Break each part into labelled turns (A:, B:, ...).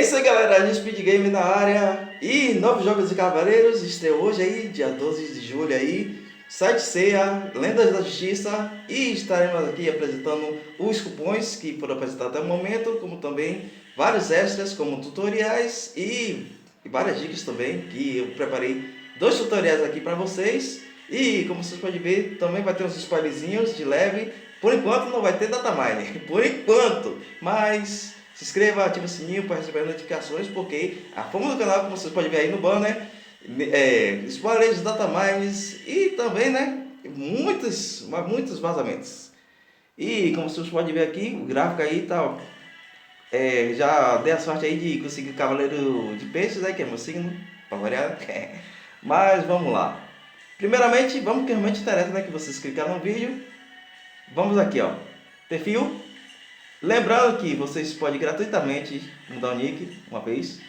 A: isso aí, galera, a Speed Game na área e novos jogos de Cavaleiros estreou hoje aí, dia 12 de julho aí, Site Ceia, Lendas da Justiça, e estaremos aqui apresentando os cupons que foram apresentados até o momento, como também vários extras como tutoriais e várias dicas também, que eu preparei dois tutoriais aqui para vocês. E como vocês podem ver, também vai ter uns spoilerzinhos de leve. Por enquanto não vai ter datamine, por enquanto, mas se inscreva, ative o sininho para receber notificações, porque a forma do canal, como vocês podem ver aí no banner, spoilers, datamines e também, né, muitos vazamentos. E como vocês podem ver aqui, o gráfico aí tá, ó, já dei a sorte aí de conseguir o Cavaleiro de Peixes, aí, que é meu signo, para variar. Mas vamos lá. Primeiramente, vamos que realmente interessa, né, que vocês clicaram no vídeo. Vamos aqui, ó, perfil. Lembrando que vocês podem gratuitamente mudar o nick uma vez.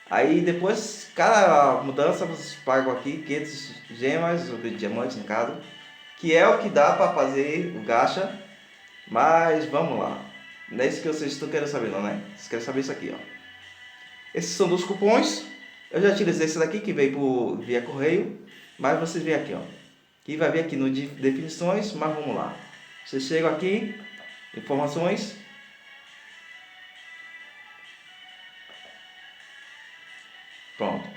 A: Aí depois, cada mudança vocês pagam aqui 500 gemas, ou diamantes no caso, que é o que dá para fazer o gacha. Mas vamos lá. Não é isso que vocês estão querendo saber não, né? Vocês querem saber isso aqui, ó. Esses são dos cupons. Eu já utilizei esse daqui que veio via correio. Mas vocês veem aqui, ó. Que vai vir aqui no de definições, mas vamos lá. Vocês chegam aqui, informações. Pronto.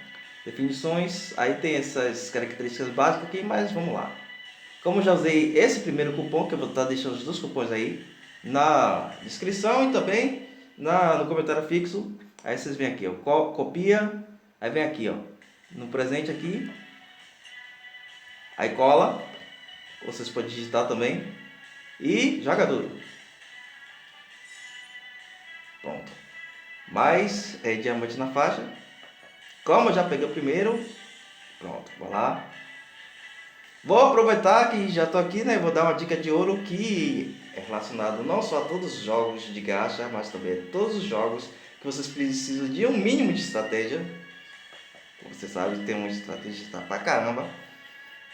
A: Definições. Aí tem essas características básicas aqui, mas vamos lá. Como eu já usei esse primeiro cupom, que eu vou estar deixando os dois cupons aí na descrição e também no comentário fixo. Aí vocês vêm aqui, ó, copia, aí vem aqui, ó, no presente aqui, aí cola, vocês podem digitar também e joga duro. Pronto. Mais diamante na faixa. Como eu já peguei o primeiro, pronto, vou lá. Vou aproveitar que já estou aqui, né? Vou dar uma dica de ouro que é relacionado não só a todos os jogos de gacha, mas também a todos os jogos que vocês precisam de um mínimo de estratégia. Você sabe que tem uma estratégia pra caramba.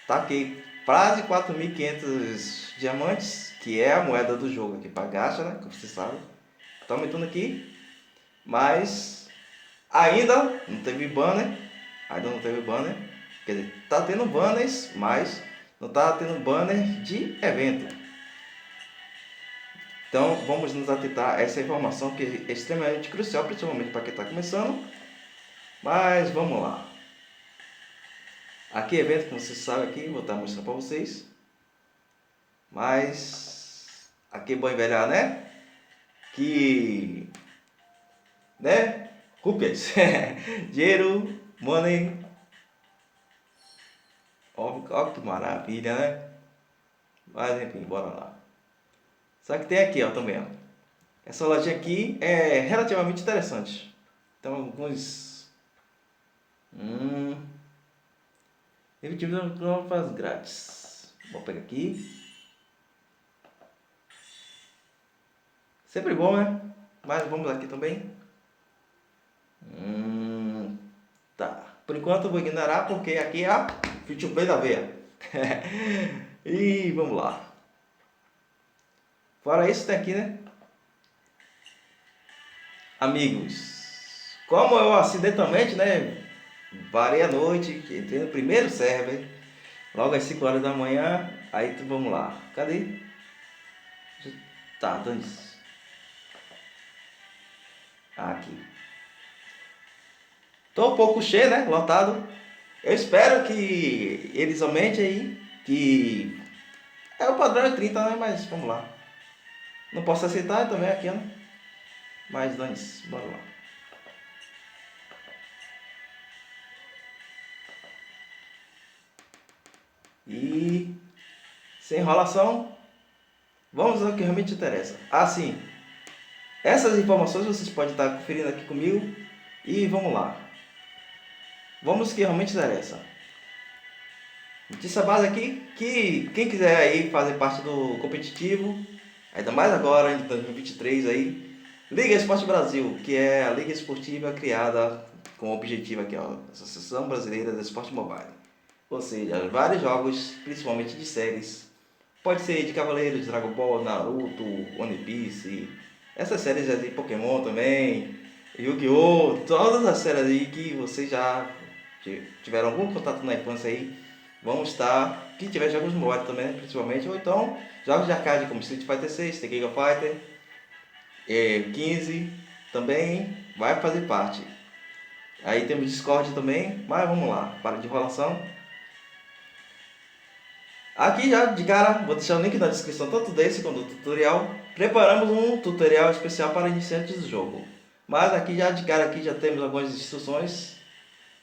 A: Tá aqui quase 4.500 diamantes, que é a moeda do jogo aqui para gacha, né? Como você sabe. Tá aumentando aqui, mas ainda não teve banner. Quer dizer, tá tendo banners, mas não tá tendo banner de evento. Então vamos nos atentar a essa informação que é extremamente crucial, principalmente para quem está começando. Mas vamos lá. Aqui evento, como vocês sabem aqui, vou estar mostrando para vocês. Mas aqui é bom envelhar, né? Que, né? Rupias, dinheiro, money. Ó que maravilha, né? Mas enfim, bora lá. Só que tem aqui, ó, também, ó. Essa lojinha aqui é relativamente interessante. Então alguns faz grátis. Vou pegar aqui. Sempre bom, né? Mas vamos aqui também. Tá. Por enquanto eu vou ignorar porque aqui é a free play da veia. E vamos lá. Fora isso, tem aqui, né? Amigos, como eu acidentalmente, né? Varei a noite, entrei no primeiro server, logo às 5 horas da manhã. Aí vamos lá. Cadê? Tá, dando isso. Aqui. Tô um pouco cheio, né? Lotado. Eu espero que eles aumentem aí. Que é o padrão é 30, né? Mas vamos lá. Não posso aceitar também aqui, né? Mas dane-se. Bora lá. E sem enrolação, vamos ao que realmente interessa. Assim, essas informações vocês podem estar conferindo aqui comigo. E vamos lá. Vamos ao que realmente interessa. Notícia base aqui, que quem quiser aí fazer parte do competitivo, ainda mais agora em 2023 aí, Liga Esporte Brasil, que é a liga esportiva criada com o objetivo aqui, ó, Associação Brasileira de Esporte Mobile. Ou seja, vários jogos, principalmente de séries. Pode ser de Cavaleiros, Dragon Ball, Naruto, One Piece, Essas séries aí de Pokémon também, Yu-Gi-Oh! Todas as séries aí que vocês já tiveram algum contato na infância aí, vão estar. Que tiver jogos mobile também, né, principalmente, ou então jogos de arcade como Street Fighter 6, The King of Fighter, 15, também vai fazer parte. Aí temos Discord também, mas vamos lá, para de enrolação. Aqui já de cara, vou deixar o link na descrição tanto desse quanto do tutorial. Preparamos um tutorial especial para iniciantes do jogo. Mas aqui já de cara aqui já temos algumas instruções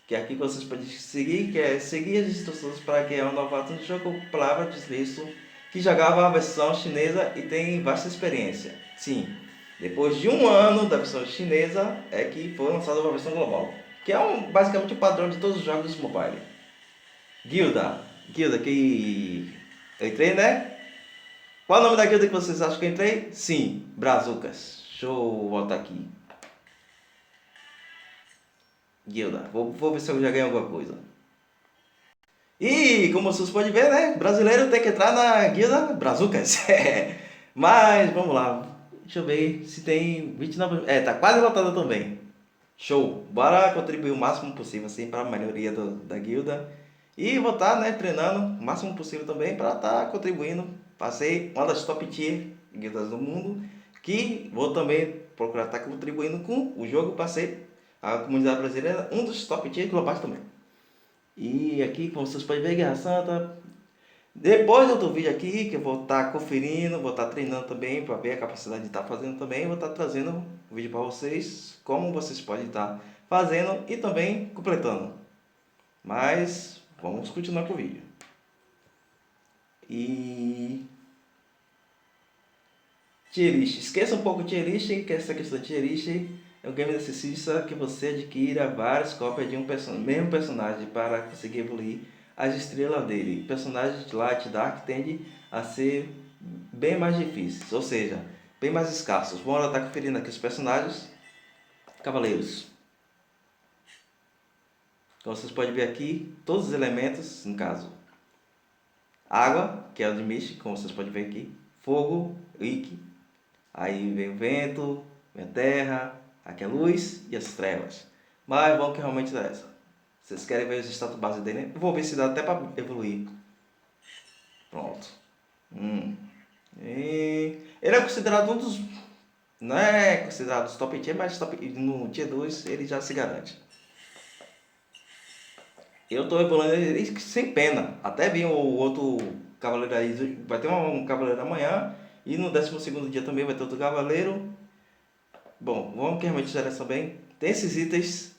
A: que aqui vocês podem seguir, que é seguir as instruções para quem é um novato no jogo, palavra deslizo, que jogava a versão chinesa e tem vasta experiência. Sim, depois de um ano da versão chinesa é que foi lançada uma versão global, que é basicamente o padrão de todos os jogos mobile. Guilda, guilda que eu entrei, né? Qual é o nome da guilda que vocês acham que eu entrei? Sim, Brazucas. Deixa eu voltar aqui. Guilda, vou ver se eu já ganhei alguma coisa. E como vocês podem ver, né? Brasileiro tem que entrar na guilda Brazucas. Mas vamos lá. Deixa eu ver se tem 29. É, tá quase lotada também. Show! Bora contribuir o máximo possível assim para a melhoria da guilda. E vou estar, né, treinando o máximo possível também para estar contribuindo. Passei uma das top tier guildas do mundo. Que vou também procurar estar contribuindo com o jogo. Passei a comunidade brasileira, um dos top tier globais também. E aqui, como vocês podem ver, Guerra Santa. Depois de outro vídeo aqui, que eu vou estar conferindo, vou estar treinando também para ver a capacidade de estar fazendo também. Vou estar trazendo um vídeo para vocês, como vocês podem estar fazendo e também completando. Mas vamos continuar com o vídeo. E tier list. Esqueça um pouco o tier list, que essa questão de tier list é um game necessita que você adquira várias cópias de um mesmo personagem para conseguir evoluir as estrelas dele. Personagens de Light Dark tendem a ser bem mais difíceis, ou seja, bem mais escassos. Vamos estar conferindo aqui os personagens. Cavaleiros. Então vocês podem ver aqui todos os elementos, no caso. Água, que é o de Mish, como vocês podem ver aqui. Fogo, Ikki. Aí vem o vento, vem a terra, aqui a luz e as trevas. Mas vamos que realmente dá essa. Vocês querem ver os status base dele? Né? Eu vou ver se dá até para evoluir. Pronto. E ele é considerado um dos... Não é considerado os top tier, mas no tier 2 ele já se garante. Eu estou evoluindo ele sem pena. Até vi o outro cavaleiro aí. Vai ter um cavaleiro amanhã. E no 12º dia também vai ter outro cavaleiro. Bom, vamos que realmente interessa bem. Tem esses itens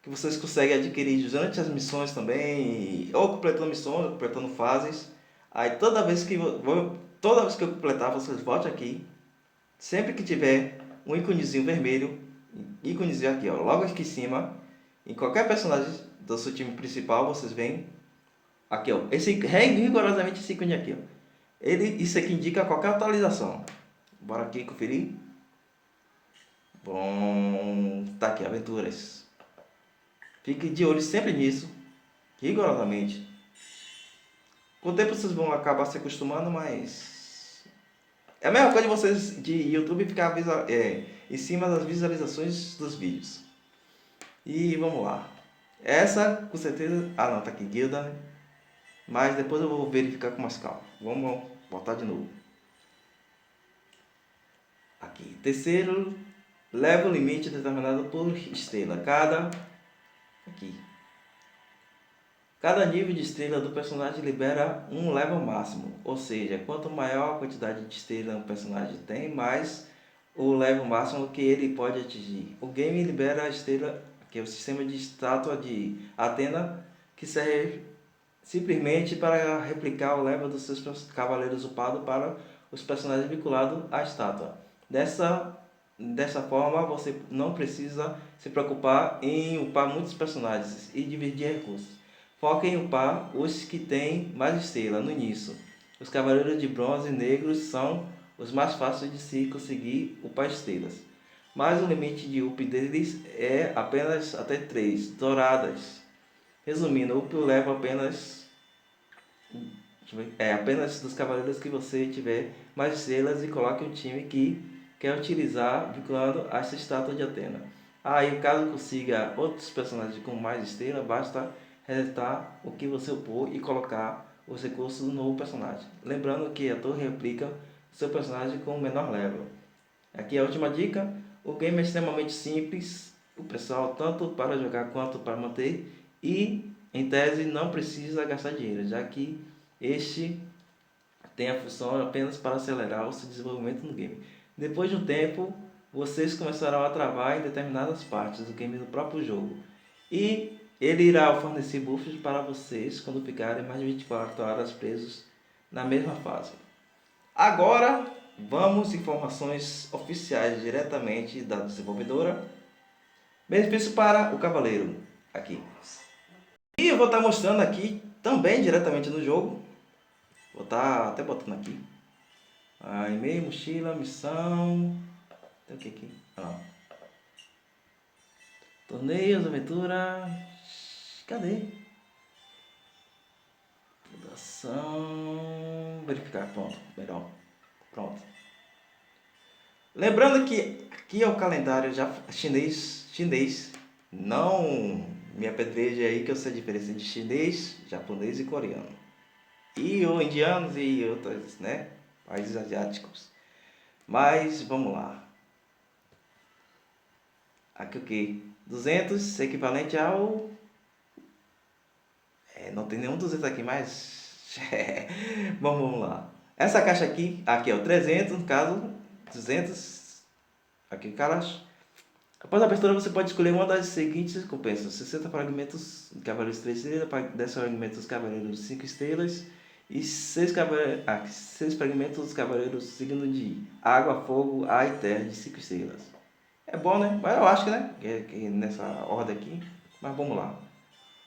A: que vocês conseguem adquirir durante as missões também, ou completando missões, ou completando fases. Aí toda vez que eu completar, vocês voltem aqui. Sempre que tiver um íconezinho vermelho, íconezinho aqui, ó, logo aqui em cima, em qualquer personagem do seu time principal, vocês veem aqui, ó, rigorosamente esse ícone aqui, ó. Isso aqui indica qualquer atualização. Bora aqui conferir. Bom, tá aqui, aventuras. Fique de olho sempre nisso, rigorosamente. Com o tempo vocês vão acabar se acostumando, mas é a mesma coisa de vocês de YouTube ficar em cima das visualizações dos vídeos. E vamos lá. Essa com certeza. Ah não, tá aqui guilda, né? Mas depois eu vou verificar com mais calma. Vamos voltar de novo. Aqui. Terceiro, leva o limite determinado por estrela. Aqui. Cada nível de estrela do personagem libera um level máximo. Ou seja, quanto maior a quantidade de estrela um personagem tem, mais o level máximo que ele pode atingir. O game libera a estrela, que é o sistema de estátua de Atena, que serve simplesmente para replicar o level dos seus cavaleiros upados para os personagens vinculados à estátua. Dessa forma, você não precisa se preocupar em upar muitos personagens e dividir recursos. Foca em upar os que têm mais estrela no início. Os cavaleiros de bronze negros são os mais fáceis de se conseguir upar estrelas. Mas o limite de up deles é apenas até 3 douradas. Resumindo, o up leva apenas dos cavaleiros que você tiver mais estrelas e coloque um time que quer utilizar vinculando a essa estátua de Atena. Aí, caso consiga outros personagens com mais estrela, basta resetar o que você upou e colocar os recursos no novo personagem. Lembrando que a torre replica o seu personagem com menor level. Aqui a última dica: o game é extremamente simples, o pessoal tanto para jogar quanto para manter, e em tese não precisa gastar dinheiro, já que este tem a função apenas para acelerar o seu desenvolvimento no game. Depois de um tempo, vocês começarão a travar em determinadas partes do game do próprio jogo, e ele irá fornecer buffs para vocês quando ficarem mais de 24 horas presos na mesma fase. Agora vamos informações oficiais diretamente da desenvolvedora. Benefício para o cavaleiro aqui. E eu vou estar mostrando aqui também diretamente no jogo. Vou estar até botando aqui. E-mail, mochila, missão. Tem o que aqui? Torneios, aventura. Cadê? Fundação. Verificar, pronto. Melhor. Pronto. Lembrando que aqui é o calendário já chinês. Não me apedreje aí que eu sei a diferença de chinês, japonês e coreano. E o indianos e outros, né, países asiáticos. Mas vamos lá. Aqui o que? 200 equivalente ao... não tem nenhum 200 aqui, mas... vamos lá. Essa caixa aqui é o 300, no caso, 200. Aqui, caras. Após a abertura, você pode escolher uma das seguintes recompensas: 60 fragmentos de Cavaleiros 3 estrelas, 10 fragmentos dos Cavaleiros 5 estrelas e 6 fragmentos dos Cavaleiros signo de Água, Fogo, Ar e Terra de 5 estrelas. É bom, né? Mas eu acho que, né? Que nessa ordem aqui. Mas vamos lá.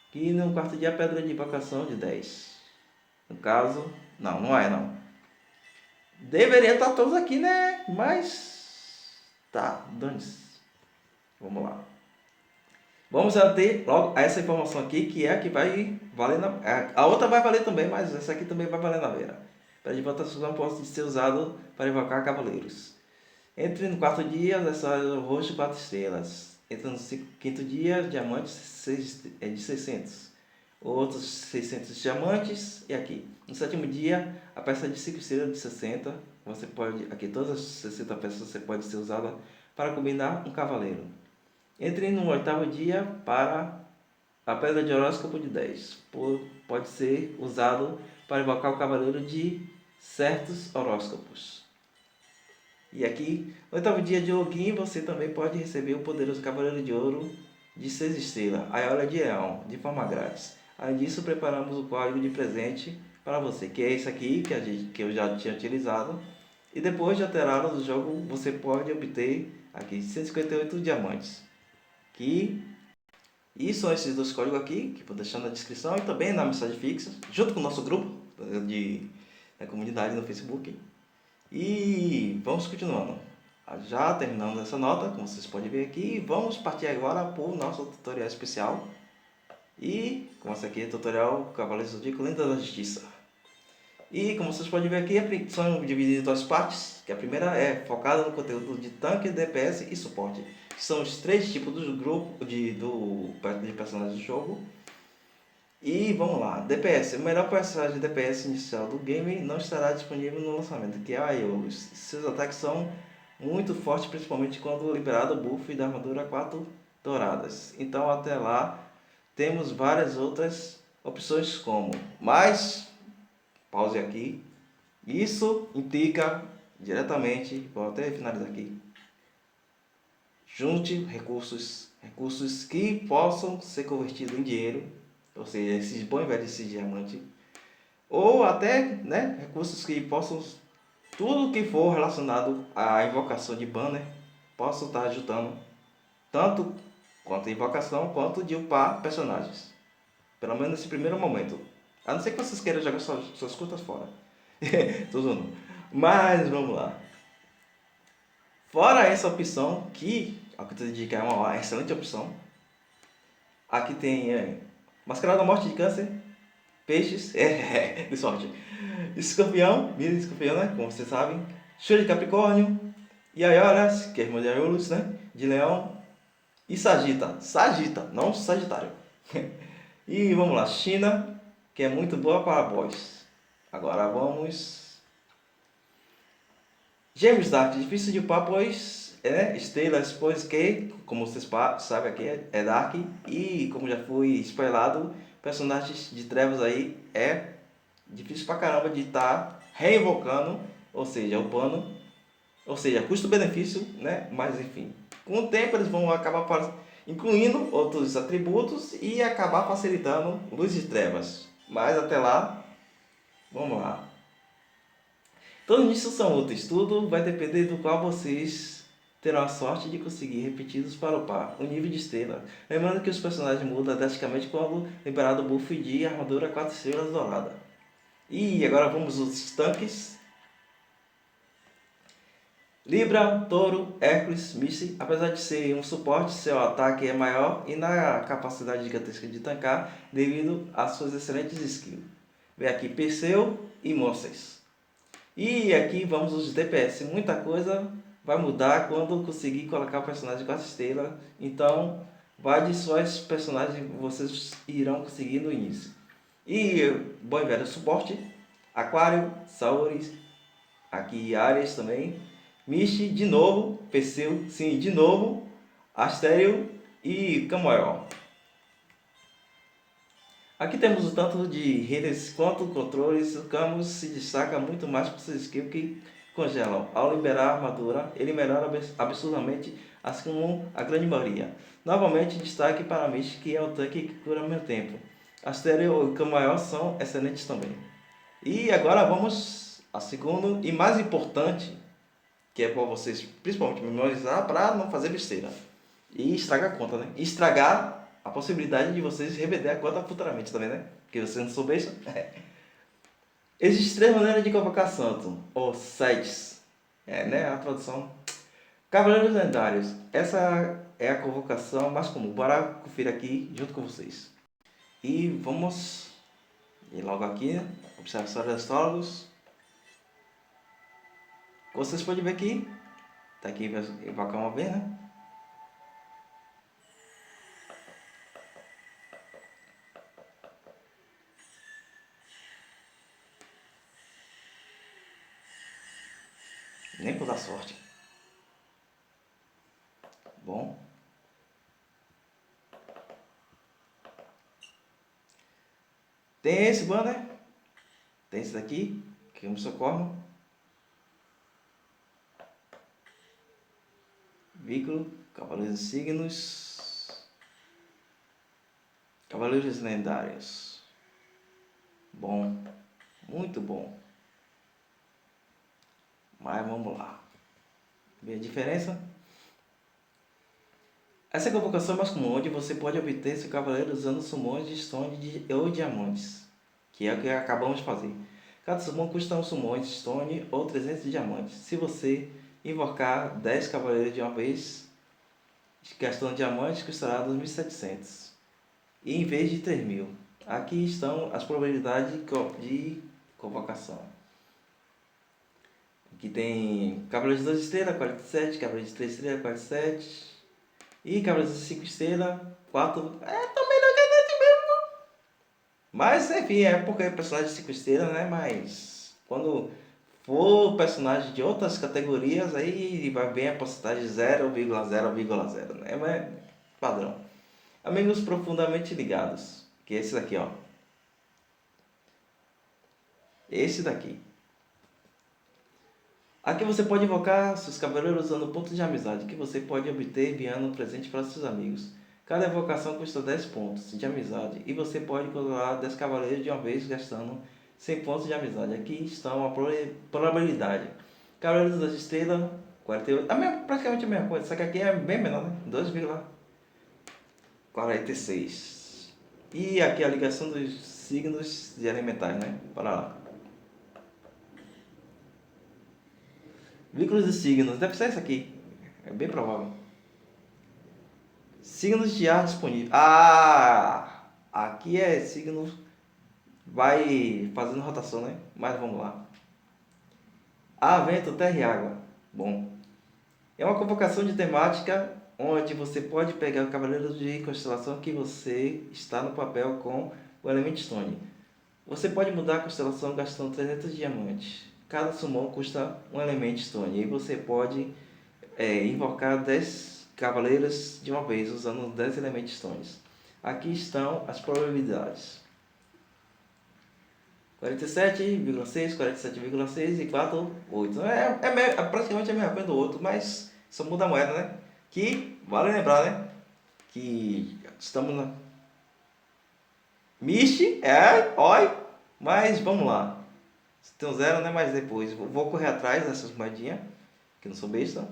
A: Aqui no quarto dia, a pedra de invocação de 10. No caso, não é não. Deveria estar todos aqui, né? Mas tá, dane-se. Vamos lá. Vamos ter logo essa informação aqui, que é a que vai valer na... A outra vai valer também, mas essa aqui também vai valer na veira. Para de votação pode ser usado para invocar cavaleiros. Entre no quarto dia, acessório roxo 4 estrelas. Entra no quinto dia, diamantes de 600. Outros 600 diamantes. E aqui. No sétimo dia, a peça de 5 estrelas de 60. Você pode... Aqui todas as 60 peças você pode ser usada para combinar um cavaleiro. Entre no oitavo dia para a pedra de horóscopo de 10. Pode ser usado para invocar o cavaleiro de certos horóscopos. E aqui, no oitavo dia de login, você também pode receber o poderoso cavaleiro de ouro de 6 estrelas, a Aura de Leão, de forma grátis. Além disso, preparamos o código de presente para você, que é esse aqui, que eu já tinha utilizado. E depois de alterá-lo no jogo, você pode obter aqui 158 diamantes. E são esses dois códigos aqui, que vou deixar na descrição e também na mensagem fixa, junto com o nosso grupo da comunidade no Facebook. E vamos continuando. Já terminando essa nota, como vocês podem ver aqui, vamos partir agora para o nosso tutorial especial. E como esse aqui é o tutorial Cavaleiros do Zodíaco, Lenda da Justiça. E como vocês podem ver aqui, são divididos em duas partes, que a primeira é focada no conteúdo de tanque, DPS e suporte, que são os 3 tipos do grupo de personagens do jogo. E vamos lá, DPS, o melhor personagem de DPS inicial do game não estará disponível no lançamento, que é a Aeolus. Seus ataques são muito fortes, principalmente quando liberado o buff da armadura 4 douradas. Então até lá temos várias outras opções como, mas pause aqui. Isso implica diretamente, vou até finalizar aqui. Junte recursos que possam ser convertidos em dinheiro, ou seja, esses bons velhos desses diamante, ou até, né, recursos que possam, tudo que for relacionado à invocação de banner, possam estar ajudando tanto quanto a invocação quanto de upar personagens, pelo menos nesse primeiro momento. A não ser que vocês queiram jogar suas contas fora. Tô zoando. Mas vamos lá. Fora essa opção, que a que eu digo é uma excelente opção. Aqui tem Mascarada da Morte de Câncer, Peixes, de sorte. Escorpião, mini escorpião, né? Como vocês sabem. Cheio de Capricórnio. E Aioras, que é irmã de Aiolus, né? De Leão. E Sagita, não Sagitário. E vamos lá, China, que é muito boa para boys. Agora vamos. Gêmeos Dark, difícil de upar, pois estrelas, pois que, como vocês sabem aqui, é Dark. E como já foi spoilado, personagens de trevas aí é difícil pra caramba de estar reinvocando, ou seja, upando, ou seja, custo-benefício, né? Mas enfim, com o tempo eles vão acabar incluindo outros atributos e acabar facilitando luz e trevas. Mas até lá, vamos lá. Todos isso são úteis, tudo vai depender do qual vocês terão a sorte de conseguir repetidos para upar o nível de estrela. Lembrando que os personagens mudam drasticamente quando liberado o buff de armadura 4 estrelas dourada. E agora vamos aos tanques. Libra, Touro, Hércules, Missy, apesar de ser um suporte, seu ataque é maior e na capacidade gigantesca de tancar devido às suas excelentes skills. Vem aqui Perseu e Monsters. E aqui vamos os DPS. Muita coisa vai mudar quando conseguir colocar o personagem 4 estrelas. Então, vai de suas personagens que vocês irão conseguir no início. E bom e velho suporte. Aquário, Saures, aqui Ares também. Mishi, de novo. Perseu, sim, de novo. Astério e Camoel. Aqui temos o tanto de redes quanto controles. O Camus se destaca muito mais por seus skills que congelam. Ao liberar a armadura, ele melhora absurdamente, assim como a grande maioria. Novamente, destaque para Mish, que é o tanque que cura meu tempo. Astério e Camoel são excelentes também. E agora vamos a segundo e mais importante, que é para vocês principalmente memorizar para não fazer besteira. E estragar a conta, né? E estragar a possibilidade de vocês revender a conta futuramente também, né? Porque vocês não souberam isso. Existem três maneiras de convocar santo, ou sites. Né? A tradução. Cavaleiros lendários. Essa é a convocação mais comum. Bora conferir aqui junto com vocês. E vamos ir logo aqui, né? Observação dos astrólogos. Vocês podem ver aqui. Tá aqui invocar uma vez, né? Nem por dar sorte. Bom. Tem esse banner. Tem esse daqui. Que me socorre. Vínculo. Cavaleiros signos. Cavaleiros lendários. Bom. Muito bom. Mas vamos lá. Vê a diferença? Essa é a convocação mais comum, onde você pode obter seu cavaleiro usando summons de stone ou diamantes, que é o que acabamos de fazer. Cada summon custa um summon de stone ou 300 diamantes. Se você invocar 10 cavaleiros de uma vez, gastando diamantes, custará 2.700, e em vez de 3.000. Aqui estão as probabilidades de convocação. Aqui tem Cavaleiros de 2 estrelas, 47, Cavaleiros de 3 estrelas, 47. E Cavaleiros de 5 estrelas, 4. Também não quer mesmo. Mas enfim, é porque é personagem de 5 estrelas, né? Mas quando for personagem de outras categorias, aí vai bem a porcentagem 0,0,0, né? Mas padrão. Amigos profundamente ligados. Que é esse daqui, ó. Esse daqui. Aqui você pode invocar seus cavaleiros usando pontos de amizade, que você pode obter enviando um presente para seus amigos. Cada evocação custa 10 pontos de amizade, e você pode controlar 10 cavaleiros de uma vez gastando 100 pontos de amizade. Aqui estão a probabilidade. Cavaleiros das Estrelas, 48. Praticamente a mesma coisa, só que aqui é bem menor, né? 2,46. E aqui a ligação dos signos de elementais, né? Para lá. Vínculos de signos, deve ser isso aqui. É bem provável. Signos de ar disponível. Aqui é signo. Vai fazendo rotação, né? Mas vamos lá. Vento, terra e água. Bom. É uma convocação de temática onde você pode pegar o cavaleiro de constelação que você está no papel com o Element Stone. Você pode mudar a constelação gastando 300 diamantes. Cada summon custa um Element Stone. E você pode invocar 10 cavaleiros de uma vez usando 10 Element Stones. Aqui estão as probabilidades. 47,6, 47,6 e 4,8. Praticamente a mesma coisa do outro, mas só muda a moeda, né? Que vale lembrar, né? Que estamos na Mishi, oi, mas vamos lá. Tem um zero, né? Mas depois vou correr atrás dessas moedinhas, que não sou besta.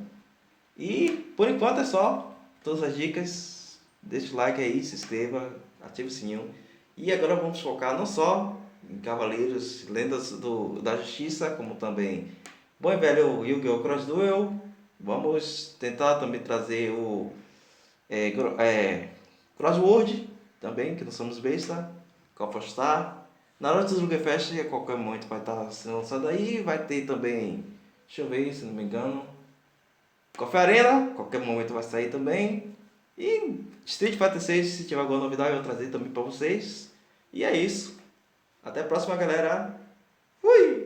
A: E por enquanto é só. Todas as dicas. Deixa o like aí, se inscreva, ative o sininho. E agora vamos focar não só em Cavaleiros, Lendas da Justiça, como também bom e velho Yu-Gi-Oh! Cross Duel. Vamos tentar também trazer o Crossword também, que não somos besta. Copa Star. Naruto Slugger Fest, a qualquer momento vai estar sendo lançado aí. Vai ter também, deixa eu ver se não me engano, Coffee Arena, qualquer momento vai sair também. E Street Fighter 6, se tiver alguma novidade, eu vou trazer também para vocês. E é isso. Até a próxima, galera. Fui!